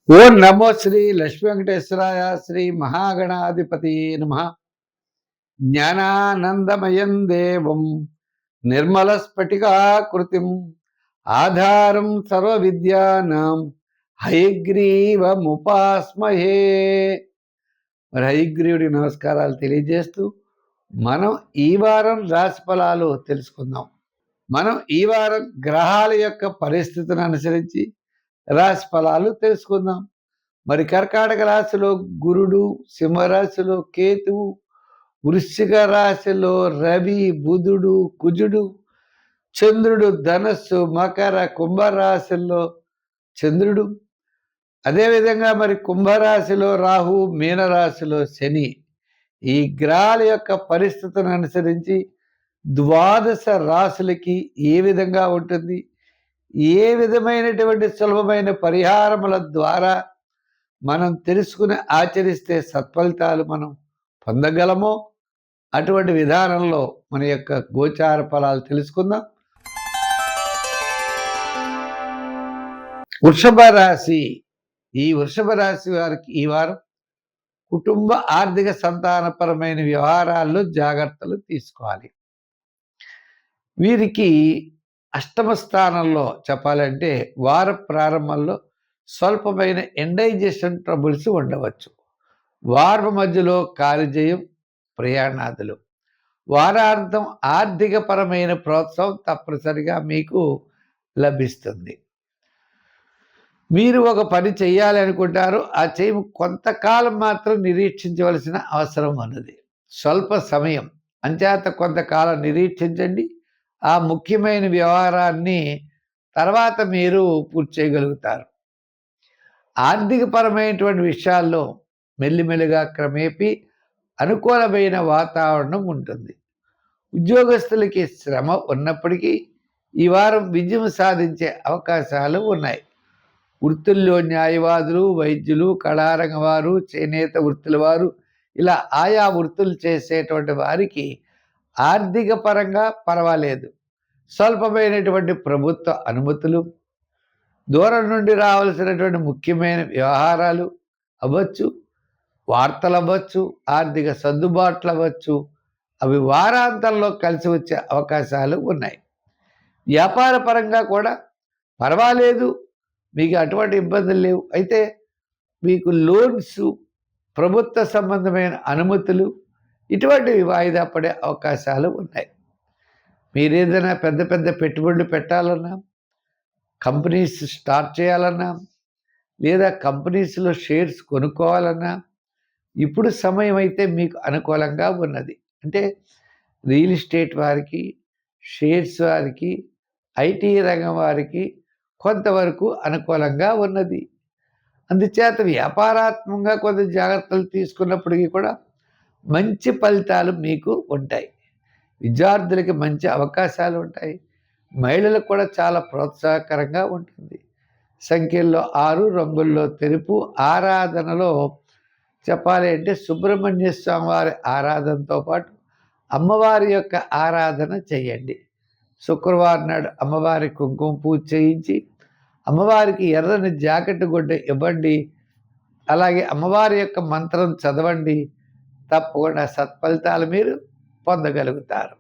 ఓం నమో శ్రీ లక్ష్మీ వెంకటేశ్వరాయ శ్రీ మహాగణాధిపతి నమ. జ్ఞానానందమయం దేవం నిర్మల స్ఫటికాకృతిం ఆధారం సర్వ విద్యానాం హయగ్రీవముపాస్మహే. మరి హయగ్రీవుడి నమస్కారాలు తెలియజేస్తూ మనం ఈ వారం రాశి ఫలాలు తెలుసుకుందాం. మనం ఈ వారం గ్రహాల యొక్క పరిస్థితిని అనుసరించి రాశి ఫలాలు తెలుసుకుందాం. మరి కర్కాటక రాశిలో గురుడు, సింహరాశిలో కేతువు, వృశ్చిక రాశిలో రవి, బుధుడు, కుజుడు, చంద్రుడు ధనస్సు, మకర, కుంభరాశిలో చంద్రుడు, అదేవిధంగా మరి కుంభరాశిలో రాహు, మీనరాశిలో శని. ఈ గ్రహాల యొక్క పరిస్థితిని అనుసరించి ద్వాదశ రాశులకి ఏ విధంగా ఉంటుంది, ఏ విధమైనటువంటి సులభమైన పరిహారముల ద్వారా మనం తెలుసుకుని ఆచరిస్తే సత్ఫలితాలు మనం పొందగలమో అటువంటి విధానంలో మన యొక్క గోచార ఫలాలు తెలుసుకుందాం. వృషభ రాశి. ఈ వృషభ రాశి వారికి ఈ వారం కుటుంబ ఆర్థిక సంతానపరమైన వ్యవహారాల్లో జాగ్రత్తలు తీసుకోవాలి. వీరికి అష్టమ స్థానంలో చెప్పాలంటే వార ప్రారంభంలో స్వల్పమైన ఇండైజెషన్ ట్రబుల్స్ ఉండవచ్చు. వారం మధ్యలో కార్యజయం, ప్రయాణాదులు. వారాంతం ఆర్థికపరమైన ప్రోత్సాహం తప్పనిసరిగా మీకు లభిస్తుంది. మీరు ఒక పని చేయాలి అనుకుంటారు, ఆ చేయి కొంతకాలం మాత్రం నిరీక్షించవలసిన అవసరం ఉన్నది. స్వల్ప సమయం అంచేత కొంతకాలం నిరీక్షించండి. ఆ ముఖ్యమైన వ్యవహారాన్ని తర్వాత మీరు పూర్తి చేయగలుగుతారు. ఆర్థికపరమైనటువంటి విషయాల్లో మెల్లిమెల్లిగా క్రమేపీ అనుకూలమైన వాతావరణం ఉంటుంది. ఉద్యోగస్తులకి శ్రమ ఉన్నప్పటికీ ఈ వారం విజయం సాధించే అవకాశాలు ఉన్నాయి. వృత్తుల్లో న్యాయవాదులు, వైద్యులు, కళారంగ వారు, చేనేత వృత్తుల వారు, ఇలా ఆయా వృత్తులు చేసేటువంటి వారికి ఆర్థిక పరంగా పర్వాలేదు. స్వల్పమైనటువంటి ప్రభుత్వ అనుమతులు, దూరం నుండి రావాల్సినటువంటి ముఖ్యమైన వ్యవహారాలు అవ్వచ్చు, వార్తలు అవ్వచ్చు, ఆర్థిక సర్దుబాట్లు అవ్వచ్చు, అవి వారాంతంలో కలిసి వచ్చే అవకాశాలు ఉన్నాయి. వ్యాపార పరంగా కూడా పర్వాలేదు, మీకు అటువంటి ఇబ్బందులు లేవు. అయితే మీకు లోన్స్, ప్రభుత్వ సంబంధమైన అనుమతులు ఇటువంటివి వాయిదా పడే అవకాశాలు ఉన్నాయి. మీరు ఏదైనా పెద్ద పెద్ద పెట్టుబడులు పెట్టాలన్నా, కంపెనీస్ స్టార్ట్ చేయాలన్నా, లేదా కంపెనీస్లో షేర్స్ కొనుక్కోవాలన్నా ఇప్పుడు సమయం అయితే మీకు అనుకూలంగా ఉన్నది. అంటే రియల్ ఎస్టేట్ వారికి, షేర్స్ వారికి, ఐటీ రంగం వారికి కొంతవరకు అనుకూలంగా ఉన్నది. అందుచేత వ్యాపారాత్మకంగా కొంత జాగ్రత్తలు తీసుకున్నప్పటికీ కూడా మంచి ఫలితాలు మీకు ఉంటాయి. విద్యార్థులకి మంచి అవకాశాలు ఉంటాయి. మహిళలకు కూడా చాలా ప్రోత్సాహకరంగా ఉంటుంది. సంఖ్యల్లో 6, రంగుల్లో తెలుపు. ఆరాధనలో చెప్పాలి అంటే సుబ్రహ్మణ్య స్వామి వారి ఆరాధనతో పాటు అమ్మవారి యొక్క ఆరాధన చేయండి. శుక్రవారం నాడు అమ్మవారి కుంకుమ పూజ చేయించి అమ్మవారికి ఎర్రని జాకెట్ గుడ్డ ఇవ్వండి. అలాగే అమ్మవారి యొక్క మంత్రం చదవండి. తప్పకుండా సత్ఫలితాలు మీరు పొందగలుగుతారు.